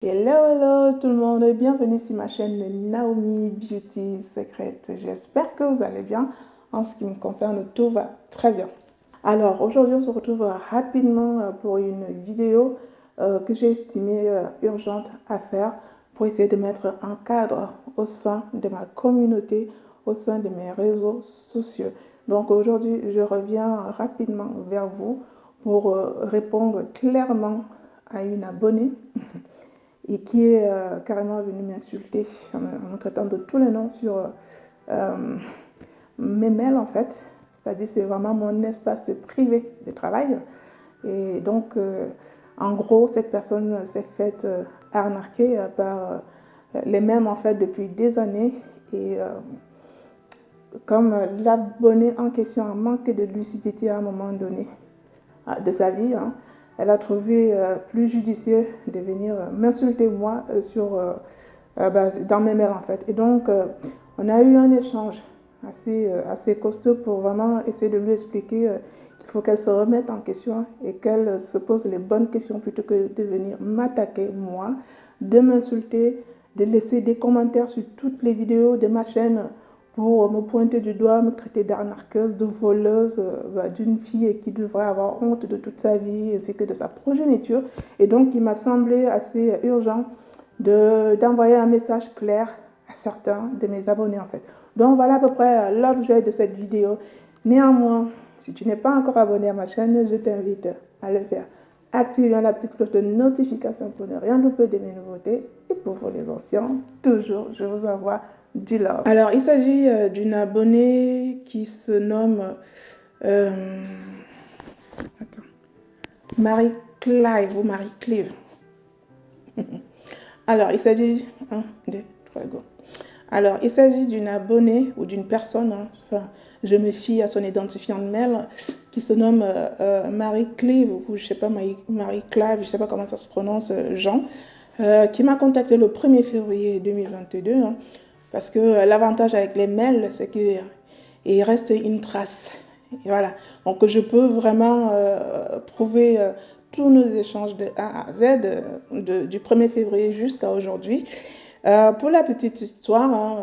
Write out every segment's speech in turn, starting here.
Hello, hello tout le monde, bienvenue sur ma chaîne Naomi Beauty Secret. J'espère que vous allez bien. En ce qui me concerne, tout va très bien. Alors, aujourd'hui, on se retrouve rapidement pour une vidéo que j'ai estimée urgente à faire pour essayer de mettre un cadre au sein de ma communauté, au sein de mes réseaux sociaux. Donc, aujourd'hui, je reviens rapidement vers vous pour répondre clairement à une abonnée et qui est carrément venu m'insulter en me traitant de tous les noms sur mes mails en fait. C'est-à-dire c'est vraiment mon espace privé de travail. Et donc, en gros, cette personne s'est faite arnaquer par les mêmes en fait depuis des années. Et comme l'abonné en question a manqué de lucidité à un moment donné de sa vie, hein, elle a trouvé plus judicieux de venir m'insulter moi dans mes mails en fait. Et donc, on a eu un échange assez costaud pour vraiment essayer de lui expliquer qu'il faut qu'elle se remette en question et qu'elle se pose les bonnes questions plutôt que de venir m'attaquer moi, de m'insulter, de laisser des commentaires sur toutes les vidéos de ma chaîne pour me pointer du doigt, me traiter d'arnaqueuse, de voleuse, d'une fille qui devrait avoir honte de toute sa vie ainsi que de sa progéniture. Et donc, il m'a semblé assez urgent d'envoyer un message clair à certains de mes abonnés en fait. Donc, voilà à peu près l'objet de cette vidéo. Néanmoins, si tu n'es pas encore abonné à ma chaîne, je t'invite à le faire. Active la petite cloche de notification pour ne rien louper de mes nouveautés. Et pour vous les anciens, toujours, je vous envoie du love. Alors, il s'agit d'une abonnée qui se nomme attends, Marie-Clive ou Marie-Clive. Alors, il s'agit... 1, 2, 3, go. Alors, il s'agit d'une abonnée ou d'une personne, hein, enfin, je me fie à son identifiant de mail, qui se nomme Marie-Clive, ou je ne sais pas, Marie-Clive, je ne sais pas comment ça se prononce, Jean, qui m'a contacté le 1er février 2022, hein, parce que l'avantage avec les mails, c'est qu'il reste une trace. Et voilà, donc je peux vraiment prouver tous nos échanges de A à Z, du 1er février jusqu'à aujourd'hui. Pour la petite histoire, hein,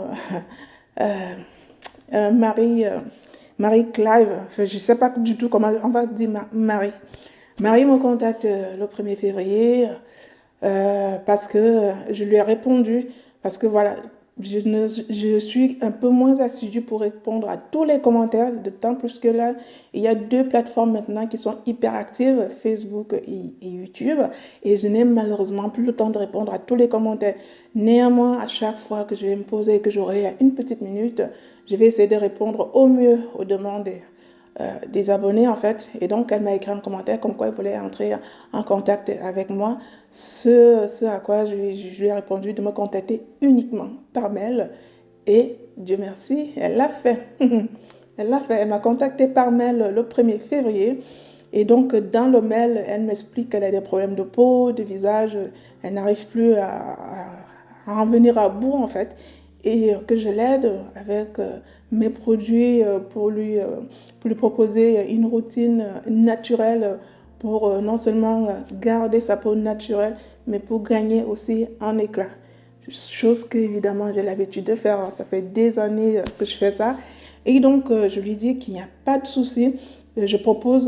Marie-Clive, enfin, je ne sais pas du tout comment on va dire Marie. Marie me contacte le 1er février parce que je lui ai répondu, parce que voilà, je suis un peu moins assidue pour répondre à tous les commentaires, d'autant plus que là, il y a deux plateformes maintenant qui sont hyper actives, Facebook et YouTube, et je n'ai malheureusement plus le temps de répondre à tous les commentaires. Néanmoins, à chaque fois que je vais me poser et que j'aurai une petite minute, je vais essayer de répondre au mieux aux demandes des abonnés en fait. Et donc, elle m'a écrit un commentaire comme quoi elle voulait entrer en contact avec moi. Ce à quoi je lui ai répondu de me contacter uniquement par mail. Et Dieu merci, elle l'a fait. Elle l'a fait. Elle m'a contacté par mail le 1er février. Et donc, dans le mail, elle m'explique qu'elle a des problèmes de peau, de visage. Elle n'arrive plus à en venir à bout, en fait. Et que je l'aide avec mes produits pour lui proposer une routine naturelle pour non seulement garder sa peau naturelle, mais pour gagner aussi en éclat. Chose que, évidemment, j'ai l'habitude de faire. Ça fait des années que je fais ça. Et donc, je lui dis qu'il n'y a pas de souci. Je propose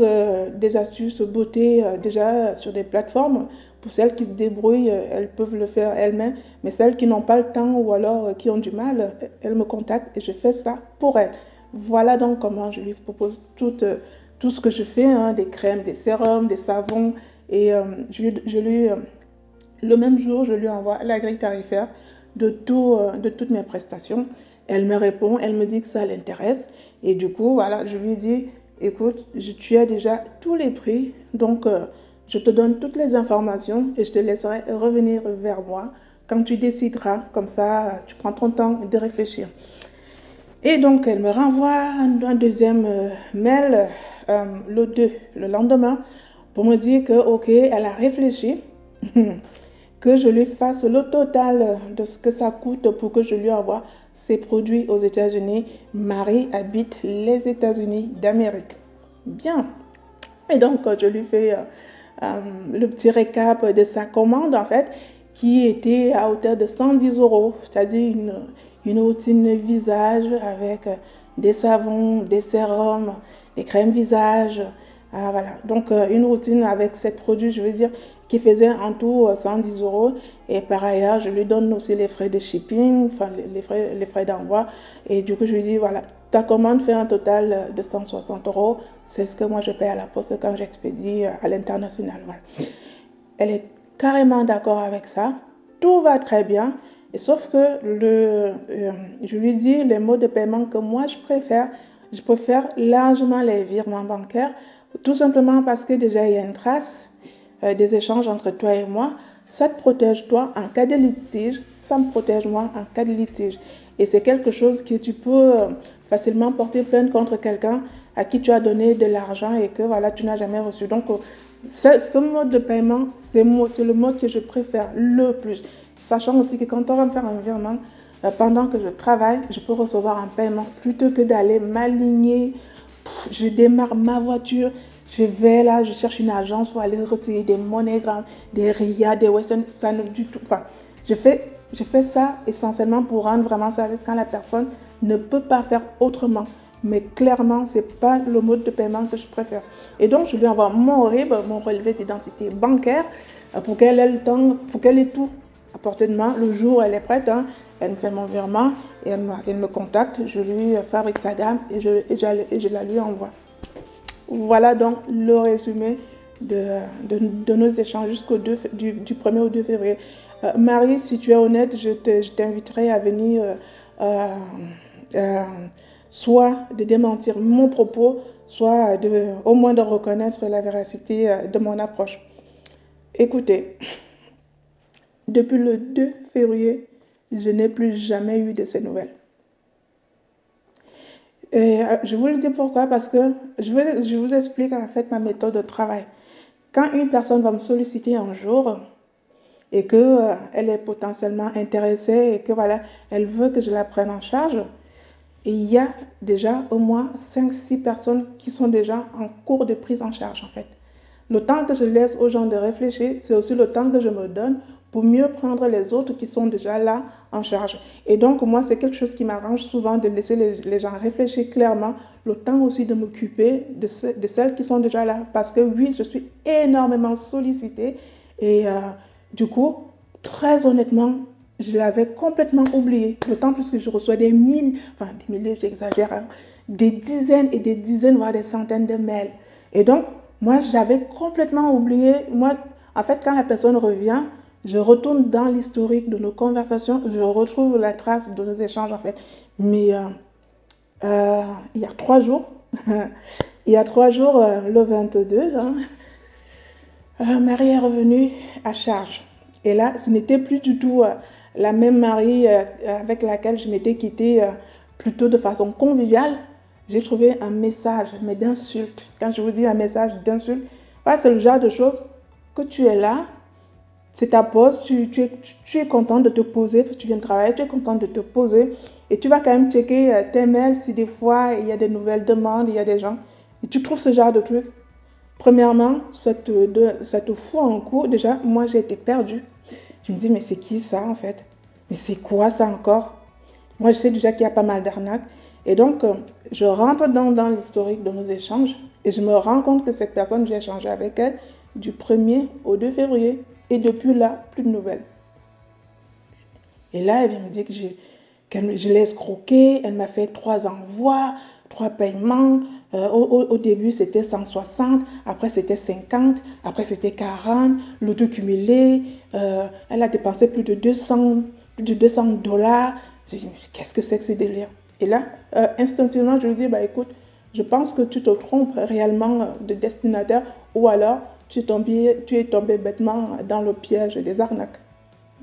des astuces beauté déjà sur des plateformes. Pour celles qui se débrouillent, elles peuvent le faire elles-mêmes. Mais celles qui n'ont pas le temps ou alors qui ont du mal, elles me contactent et je fais ça pour elles. Voilà donc comment je lui propose tout ce que je fais, hein, des crèmes, des sérums, des savons. Et le même jour, je lui envoie la grille tarifaire de toutes mes prestations. Elle me répond, elle me dit que ça l'intéresse. Et du coup, voilà, je lui dis, écoute, tu as déjà tous les prix, donc je te donne toutes les informations et je te laisserai revenir vers moi quand tu décideras. Comme ça, tu prends ton temps de réfléchir. Et donc, elle me renvoie un deuxième mail le lendemain pour me dire que, ok, elle a réfléchi, que je lui fasse le total de ce que ça coûte pour que je lui envoie ses produits aux États-Unis. Marie habite les États-Unis d'Amérique. Bien. Et donc, je lui fais le petit récap de sa commande, en fait. qui était à hauteur de 110 euros, c'est-à-dire une routine visage avec des savons, des sérums, des crèmes visage. Voilà. Donc, une routine avec 7 produits, je veux dire, qui faisait en tout 110 euros. Et par ailleurs, je lui donne aussi les frais de shipping, enfin les frais d'envoi. Et du coup, je lui dis, voilà, ta commande fait un total de 160 euros. C'est ce que moi, je paye à la poste quand j'expédie à l'international. Voilà. Elle est carrément d'accord avec ça. Tout va très bien. Et sauf que je lui dis les modes de paiement que moi je préfère. Je préfère largement les virements bancaires, tout simplement parce que déjà il y a une trace des échanges entre toi et moi. Ça te protège toi en cas de litige, ça me protège moi en cas de litige. Et c'est quelque chose que tu peux facilement porter plainte contre quelqu'un à qui tu as donné de l'argent et que voilà, tu n'as jamais reçu. Donc, ce mode de paiement, c'est le mode que je préfère le plus. Sachant aussi que quand on va me faire un virement, pendant que je travaille, je peux recevoir un paiement plutôt que d'aller m'aligner. Je démarre ma voiture, je vais là, je cherche une agence pour aller retirer des MoneyGram, des RIA, des Western, ça ne du tout. Enfin, je fais ça essentiellement pour rendre vraiment service quand la personne ne peut pas faire autrement. Mais clairement, ce n'est pas le mode de paiement que je préfère. Et donc, je lui envoie mon RIB, mon relevé d'identité bancaire, pour qu'elle ait le temps, pour qu'elle ait tout à portée de main. Le jour où elle est prête, hein, elle me fait mon virement et elle me contacte. Je lui fabrique sa gamme et je la lui envoie. Voilà donc le résumé de nos échanges du 1er au 2 février. Marie, si tu es honnête, je t'inviterai à venir euh, soit de démentir mon propos, soit au moins de reconnaître la véracité de mon approche. Écoutez, depuis le 2 février, je n'ai plus jamais eu de ces nouvelles. Et je vous le dis pourquoi, parce que je vous explique en fait ma méthode de travail. Quand une personne va me solliciter un jour et que elle est potentiellement intéressée et que voilà, elle veut que je la prenne en charge, il y a déjà au moins 5-6 personnes qui sont déjà en cours de prise en charge en fait. Le temps que je laisse aux gens de réfléchir, c'est aussi le temps que je me donne pour mieux prendre les autres qui sont déjà là en charge. Et donc, moi, c'est quelque chose qui m'arrange souvent de laisser les gens réfléchir clairement, le temps aussi de m'occuper de celles qui sont déjà là. Parce que oui, je suis énormément sollicitée et du coup, très honnêtement, je l'avais complètement oublié. D'autant plus que je reçois des milliers, j'exagère, hein, des dizaines et des dizaines, voire des centaines de mails. Et donc, moi, j'avais complètement oublié. Moi, en fait, quand la personne revient, je retourne dans l'historique de nos conversations, je retrouve la trace de nos échanges, en fait. Mais il y a 3 jours, il y a 3 jours, le 22, hein, Marie est revenue à charge. Et là, ce n'était plus du tout la même Marie avec laquelle je m'étais quittée plutôt de façon conviviale. J'ai trouvé un message, mais d'insulte. Quand je vous dis un message d'insulte, c'est le genre de choses que tu es là, c'est ta pause, tu es content de te poser, parce que tu viens de travailler, tu es content de te poser et tu vas quand même checker tes mails si des fois il y a des nouvelles demandes, il y a des gens. Et tu trouves ce genre de truc. Premièrement, ça te fout en cours. Déjà, moi, j'ai été perdue. Je me dis, mais c'est qui ça, en fait? Mais c'est quoi ça encore? Moi, je sais déjà qu'il y a pas mal d'arnaques. Et donc, je rentre dans l'historique de nos échanges et je me rends compte que cette personne, j'ai échangé avec elle du 1er au 2 février. Et depuis là, plus de nouvelles. Et là, elle vient me dire que je l'ai escroquée. Elle m'a fait 3 envois, 3 paiements. Au début, c'était 160, après c'était 50, après c'était 40, le tout cumulé. Elle a dépensé plus de 200 $. J'ai dit, qu'est-ce que c'est que ce délire? Et là, instinctivement, je lui dis, bah écoute, je pense que tu te trompes réellement de destinataire ou alors tu es tombé bêtement dans le piège des arnaques.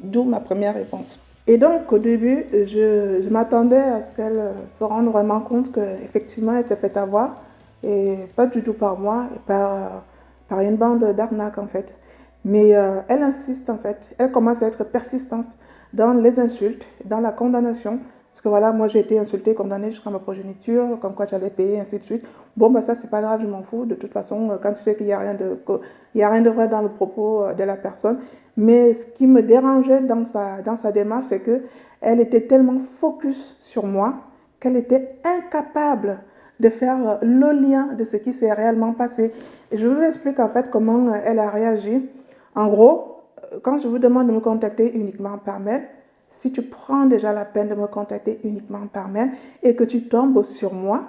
D'où ma première réponse. Et donc, au début, je m'attendais à ce qu'elle se rende vraiment compte qu'effectivement, elle s'est fait avoir, et pas du tout par moi, et par une bande d'arnaques, en fait. Mais elle insiste, en fait. Elle commence à être persistante dans les insultes, dans la condamnation, Parce que voilà, moi j'ai été insultée, condamnée jusqu'à ma progéniture, comme quoi j'allais payer, ainsi de suite. Bon, bah ça, c'est pas grave, je m'en fous. De toute façon, quand tu sais qu'il n'y a il y a rien de vrai dans le propos de la personne. Mais ce qui me dérangeait dans sa démarche, c'est que elle était tellement focus sur moi qu'elle était incapable de faire le lien de ce qui s'est réellement passé. Et je vous explique en fait comment elle a réagi. En gros, quand je vous demande de me contacter uniquement par mail, si tu prends déjà la peine de me contacter uniquement par mail et que tu tombes sur moi,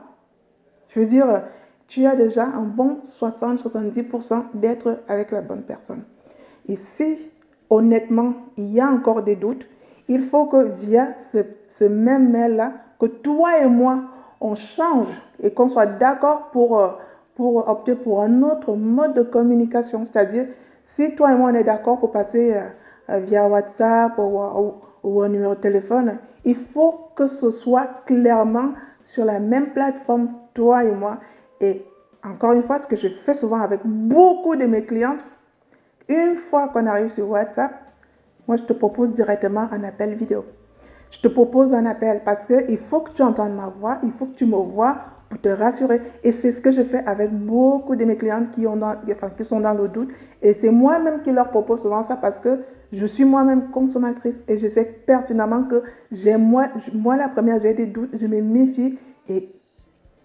je veux dire, tu as déjà un bon 60-70% d'être avec la bonne personne. Et si, honnêtement, il y a encore des doutes, il faut que via ce même mail-là, que toi et moi, on change et qu'on soit d'accord pour opter pour un autre mode de communication. C'est-à-dire, si toi et moi, on est d'accord pour passer via WhatsApp ou un numéro de téléphone, il faut que ce soit clairement sur la même plateforme, toi et moi. Et encore une fois, ce que je fais souvent avec beaucoup de mes clientes, une fois qu'on arrive sur WhatsApp, moi, je te propose directement un appel vidéo. Je te propose un appel parce qu'il faut que tu entendes ma voix, il faut que tu me vois pour te rassurer. Et c'est ce que je fais avec beaucoup de mes clientes qui sont dans le doute. Et c'est moi-même qui leur propose souvent ça parce que je suis moi-même consommatrice et je sais pertinemment que moi la première, j'ai des doutes, je me méfie. Et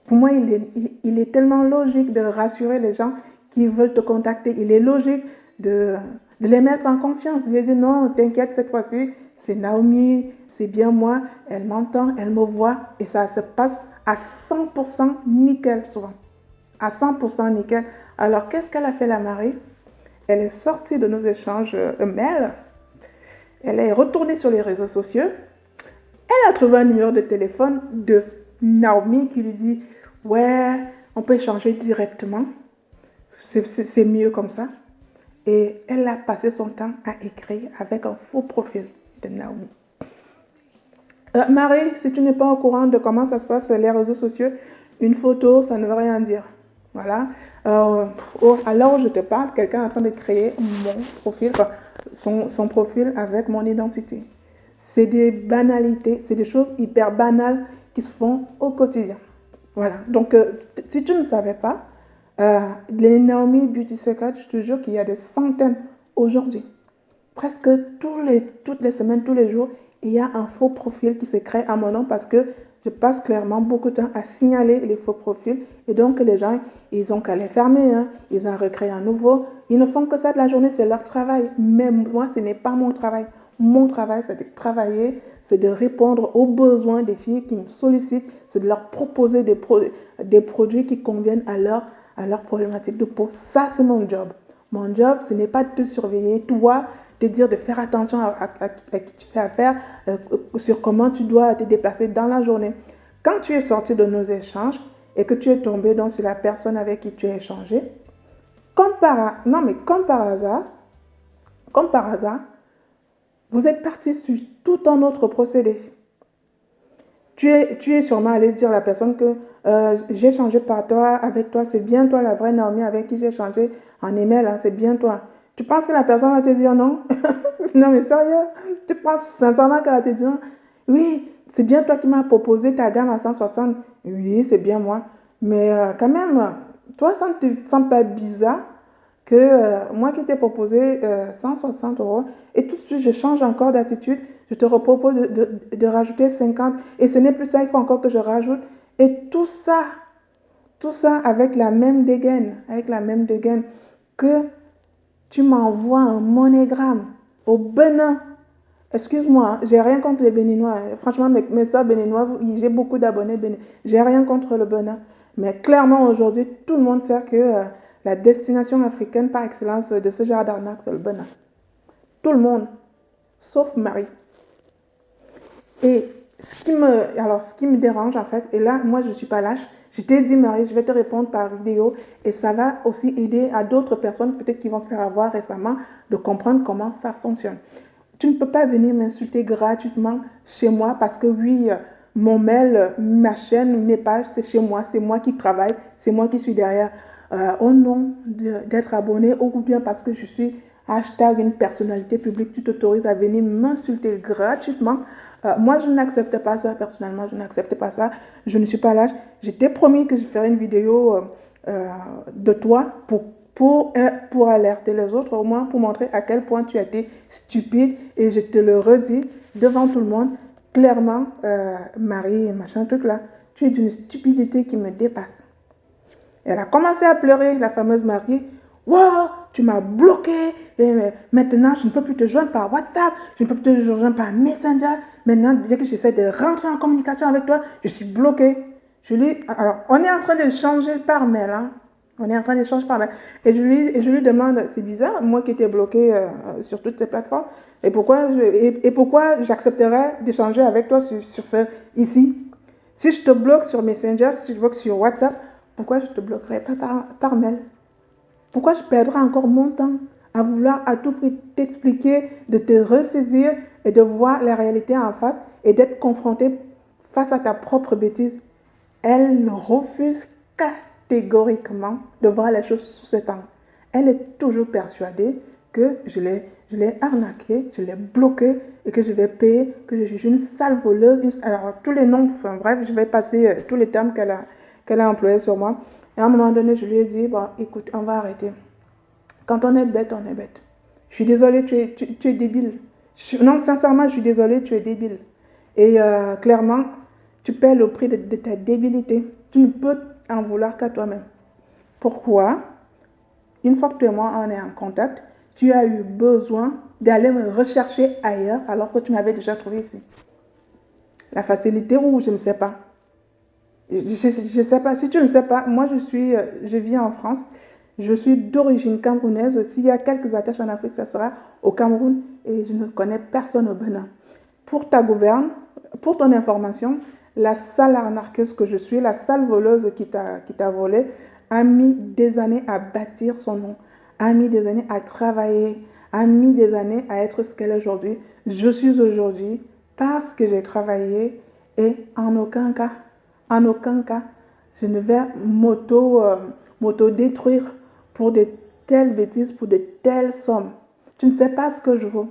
pour moi, il est tellement logique de rassurer les gens qui veulent te contacter. Il est logique de les mettre en confiance. Je dis non, t'inquiète, cette fois-ci, c'est Naomi, c'est bien moi, elle m'entend, elle me voit et ça se passe à 100% nickel souvent. À 100% nickel. Alors, qu'est-ce qu'elle a fait la Marie? Elle est sortie de nos échanges mail, elle est retournée sur les réseaux sociaux, elle a trouvé un numéro de téléphone de Naomi qui lui dit ouais, on peut échanger directement, c'est mieux comme ça. Et elle a passé son temps à écrire avec un faux profil de Naomi. Marie, si tu n'es pas au courant de comment ça se passe sur les réseaux sociaux, une photo, ça ne veut rien dire. Voilà. À l'heure où je te parle, quelqu'un est en train de créer mon profil, enfin, son profil avec mon identité. C'est des banalités, c'est des choses hyper banales qui se font au quotidien. Voilà. Donc, si tu ne savais pas, les Naomi Beauty Secrets, je te jure qu'il y a des centaines aujourd'hui. Presque toutes les semaines, tous les jours, il y a un faux profil qui se crée à mon nom parce que je passe clairement beaucoup de temps à signaler les faux profils. Et donc, les gens, ils ont qu'à les fermer, hein, ils ont recréé un nouveau. Ils ne font que ça de la journée, c'est leur travail. Mais moi, ce n'est pas mon travail. Mon travail, c'est de travailler, c'est de répondre aux besoins des filles qui me sollicitent, c'est de leur proposer des produits qui conviennent à leur problématique de peau. Ça, c'est mon job. Mon job, ce n'est pas de te surveiller, toi, te dire de faire attention à qui tu fais affaire, sur comment tu dois te déplacer dans la journée. Quand tu es sorti de nos échanges et que tu es tombé donc sur la personne avec qui tu as échangé, comme par hasard, vous êtes parti sur tout un autre procédé. Tu es sûrement allé dire à la personne que j'ai changé par toi, avec toi, c'est bien toi la vraie Naomi avec qui j'ai changé en email, hein, c'est bien toi. Tu penses que la personne va te dire non? Non mais sérieux, tu penses sincèrement qu'elle va te dire oui, c'est bien toi qui m'as proposé ta gamme à 160. Oui, c'est bien moi. Mais quand même, toi, ça ne te semble pas bizarre que moi qui t'ai proposé 160 euros et tout de suite je change encore d'attitude, je te repropose de rajouter 50 et ce n'est plus ça, il faut encore que je rajoute. Et tout ça avec la même dégaine que tu m'envoies un monogramme au Bénin. Excuse-moi, hein, j'ai rien contre les Béninois. Franchement, mes soeurs béninois, j'ai beaucoup d'abonnés béninois. J'ai rien contre le Bénin. Mais clairement, aujourd'hui, tout le monde sait que la destination africaine par excellence de ce genre d'arnaque, c'est le Bénin. Tout le monde, sauf Marie. Et ce qui me dérange en fait, et là, moi, je ne suis pas lâche. Je t'ai dit, Marie, je vais te répondre par vidéo et ça va aussi aider à d'autres personnes, peut-être qui vont se faire avoir récemment, de comprendre comment ça fonctionne. Tu ne peux pas venir m'insulter gratuitement chez moi parce que oui, mon mail, ma chaîne, mes pages, c'est chez moi, c'est moi qui travaille, c'est moi qui suis derrière. Au nom d'être abonné ou bien parce que je suis hashtag une personnalité publique, tu t'autorises à venir m'insulter gratuitement Moi, je n'accepte pas ça, personnellement, je n'accepte pas ça. Je ne suis pas l'âge. Je t'ai promis que je ferais une vidéo de toi pour alerter les autres, au moins pour montrer à quel point tu as été stupide. Et je te le redis devant tout le monde, clairement, Marie, machin truc là, tu es d'une stupidité qui me dépasse. Elle a commencé à pleurer, la fameuse Marie. Wow, tu m'as bloqué. Et maintenant, je ne peux plus te joindre par WhatsApp. Je ne peux plus te joindre par Messenger. Maintenant, dès que j'essaie de rentrer en communication avec toi, je suis bloqué. Alors, on est en train d'échanger par mail. Hein. On est en train d'échanger par mail. Et je lui demande, c'est bizarre, moi qui étais bloqué sur toutes ces plateformes, et pourquoi j'accepterais d'échanger avec toi sur ce ici. Si je te bloque sur Messenger, si je te bloque sur WhatsApp, pourquoi je ne te bloquerai pas par mail? Pourquoi je perdrai encore mon temps à vouloir à tout prix t'expliquer, de te ressaisir et de voir la réalité en face et d'être confronté face à ta propre bêtise? Elle refuse catégoriquement de voir les choses sous cet angle. Elle est toujours persuadée que je l'ai arnaqué, je l'ai bloqué et que je vais payer, que je suis une sale voleuse. Alors, tous les noms, enfin bref, je vais passer tous les termes qu'elle a employés sur moi. Et à un moment donné, je lui ai dit, bon, écoute, on va arrêter. Quand on est bête, on est bête. Je suis désolée, tu es débile. Non, sincèrement, je suis désolée, tu es débile. Et clairement, tu paies le prix de ta débilité. Tu ne peux en vouloir qu'à toi-même. Pourquoi? Une fois que toi et moi, on est en contact, tu as eu besoin d'aller me rechercher ailleurs alors que tu m'avais déjà trouvé ici. La facilité ou je ne sais pas. Je ne sais pas, si tu ne sais pas, moi je vis en France, je suis d'origine camerounaise. S'il y a quelques attaches en Afrique, ça sera au Cameroun et je ne connais personne au Bénin. Pour ta gouverne, pour ton information, la sale arnaqueuse que je suis, la sale voleuse qui t'a volé, a mis des années à bâtir son nom, a mis des années à travailler, a mis des années à être ce qu'elle est aujourd'hui. Je suis aujourd'hui parce que j'ai travaillé et en aucun cas, je ne vais m'auto-détruire pour de telles bêtises, pour de telles sommes. Tu ne sais pas ce que je vaux.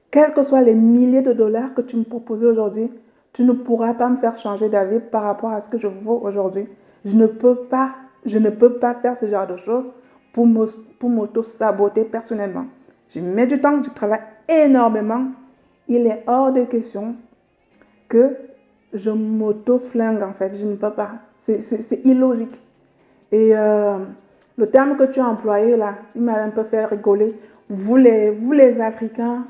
Quels que soient les milliers de dollars que tu me proposes aujourd'hui, tu ne pourras pas me faire changer d'avis par rapport à ce que je vaux aujourd'hui. Je ne peux pas faire ce genre de choses pour m'auto-saboter personnellement. Je mets du temps, je travaille énormément. Il est hors de question que je m'auto-flingue en fait. Je ne peux pas. C'est illogique. Et le terme que tu as employé là, il m'a un peu fait rigoler. Vous les Africains,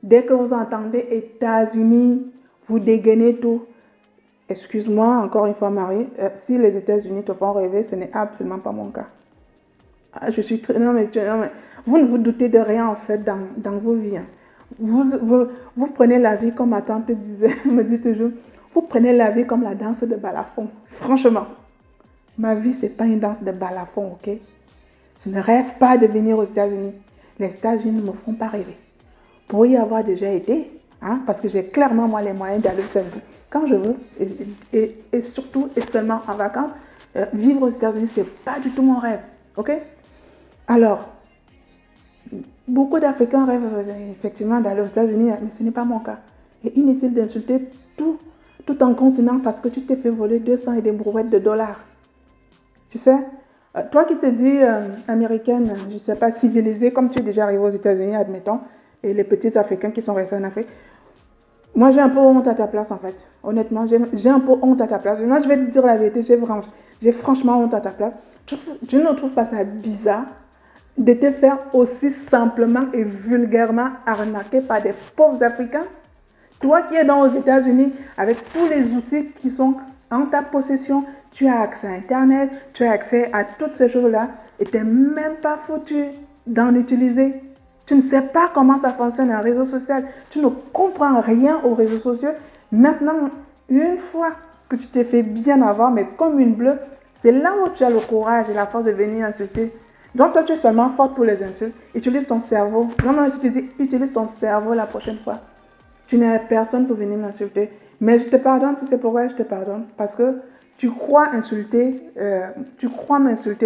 dès que vous entendez États-Unis, vous dégainez tout. Excuse-moi, encore une fois, Marie, si les États-Unis te font rêver, ce n'est absolument pas mon cas. Ah, je suis très... non, mais vous ne vous doutez de rien en fait dans vos vies. Hein. Vous prenez la vie comme ma tante disait, me dit toujours, vous prenez la vie comme la danse de balafon. Franchement, ma vie, c'est pas une danse de balafon, ok? Je ne rêve pas de venir aux États-Unis. Les États-Unis ne me font pas rêver. Pour y avoir déjà été, hein, parce que j'ai clairement moi les moyens d'aller aux États-Unis quand je veux, et surtout et seulement en vacances, vivre aux États-Unis, c'est pas du tout mon rêve, ok? Alors, beaucoup d'Africains rêvent effectivement d'aller aux États-Unis, mais ce n'est pas mon cas. Et inutile d'insulter tout un continent parce que tu t'es fait voler 200 et des brouettes de dollars. Tu sais, toi qui te dis américaine, je ne sais pas, civilisée, comme tu es déjà arrivé aux États-Unis, admettons, et les petits Africains qui sont restés en Afrique, moi j'ai un peu honte à ta place en fait. Honnêtement, j'ai un peu honte à ta place. Moi je vais te dire la vérité, j'ai franchement honte à ta place. Tu ne trouves pas ça bizarre de te faire aussi simplement et vulgairement arnaquer par des pauvres Africains? Toi qui es dans aux États-Unis avec tous les outils qui sont en ta possession, tu as accès à Internet, tu as accès à toutes ces choses-là et tu n'es même pas foutu d'en utiliser. Tu ne sais pas comment ça fonctionne un réseau social. Tu ne comprends rien aux réseaux sociaux. Maintenant, une fois que tu t'es fait bien avoir, mais comme une bleue, c'est là où tu as le courage et la force de venir insulter. Donc toi, tu es seulement forte pour les insultes. Utilise ton cerveau. Non, je te dis, utilise ton cerveau la prochaine fois. Tu n'as personne pour venir m'insulter. Mais je te pardonne, tu sais pourquoi je te pardonne? Parce que tu crois m'insulter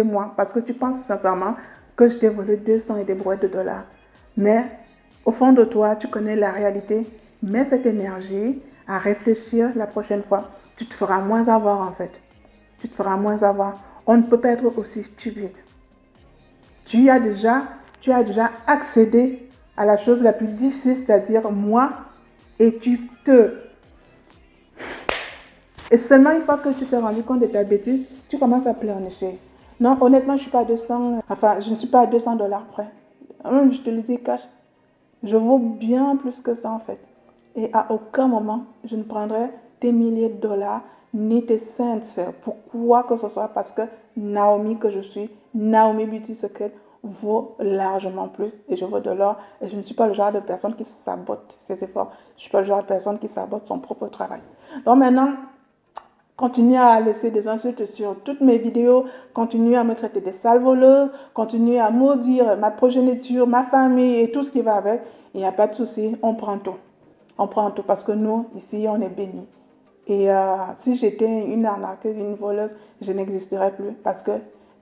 moi, parce que tu penses sincèrement que je t'ai volé 200 et des brouettes de dollars. Mais au fond de toi, tu connais la réalité mets cette énergie à réfléchir la prochaine fois. Tu te feras moins avoir en fait. Tu te feras moins avoir. On ne peut pas être aussi stupide. Tu as déjà accédé à la chose la plus difficile, c'est-à-dire moi, et Et seulement une fois que tu t'es rendu compte de ta bêtise, tu commences à pleurnicher. Non, honnêtement, je ne suis pas à 200 dollars près. Même, je te le dis, cash, je vaux bien plus que ça en fait. Et à aucun moment, je ne prendrai tes milliers de dollars ni tes cents pour quoi que ce soit parce que Naomi que je suis, Naomi Beauty Secret vaut largement plus et je vaux de l'or et je ne suis pas le genre de personne qui sabote ses efforts. Je ne suis pas le genre de personne qui sabote son propre travail. Donc maintenant, continue à laisser des insultes sur toutes mes vidéos, continue à me traiter de sale voleuse, continue à maudire ma progéniture, ma famille et tout ce qui va avec. Il n'y a pas de souci, on prend tout. On prend tout parce que nous, ici, on est bénis. Et si j'étais une arnaqueuse, une voleuse, je n'existerais plus parce que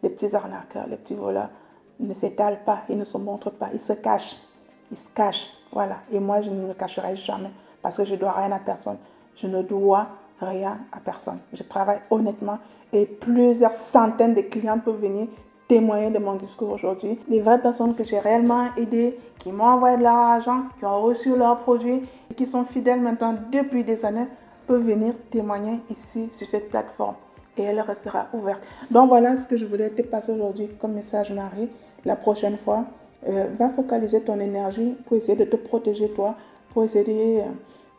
les petits arnaqueurs, les petits voleurs ne s'étalent pas, ils ne se montrent pas, ils se cachent. Ils se cachent, voilà. Et moi, je ne me cacherai jamais parce que je ne dois rien à personne. Je ne dois rien à personne. Je travaille honnêtement et plusieurs centaines de clients peuvent venir témoigner de mon discours aujourd'hui. Les vraies personnes que j'ai réellement aidées, qui m'ont envoyé de l'argent, qui ont reçu leurs produits, et qui sont fidèles maintenant depuis des années, peuvent venir témoigner ici sur cette plateforme et elle restera ouverte. Donc voilà ce que je voulais te passer aujourd'hui comme message, Marie. La prochaine fois, va focaliser ton énergie pour essayer de te protéger toi, pour essayer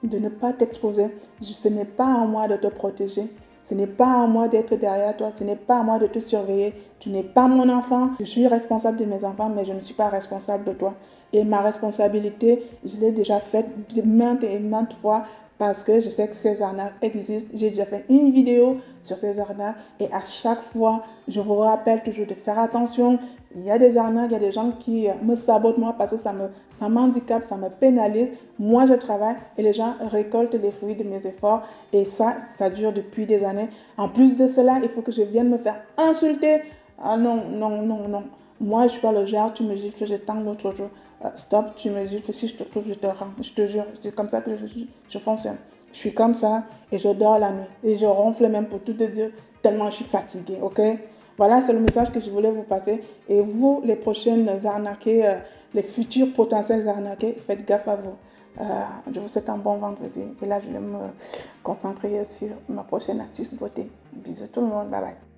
de ne pas t'exposer. Ce n'est pas à moi de te protéger. Ce n'est pas à moi d'être derrière toi. Ce n'est pas à moi de te surveiller. Tu n'es pas mon enfant. Je suis responsable de mes enfants, mais je ne suis pas responsable de toi. Et ma responsabilité, je l'ai déjà faite maintes et maintes fois parce que je sais que ces arnaques existent. J'ai déjà fait une vidéo sur ces arnaques et à chaque fois, je vous rappelle toujours de faire attention. Il y a des arnaques, il y a des gens qui me sabotent moi parce que ça m'handicape, ça me pénalise. Moi, je travaille et les gens récoltent les fruits de mes efforts et ça dure depuis des années. En plus de cela, il faut que je vienne me faire insulter. Ah non, non, non, non. Moi, je ne suis pas le genre, tu me gifles, je tends l'autre jour. Stop, tu me gifles, si je te trouve, je te rends. Je te jure, c'est comme ça que je fonctionne. Je suis comme ça et je dors la nuit. Et je ronfle même pour tout te dire, tellement je suis fatiguée, ok? Voilà, c'est le message que je voulais vous passer. Et vous, les prochaines arnaqués, les futurs potentiels arnaqués, faites gaffe à vous. Je vous souhaite un bon vendredi. Et là, je vais me concentrer sur ma prochaine astuce beauté. Bisous tout le monde. Bye bye.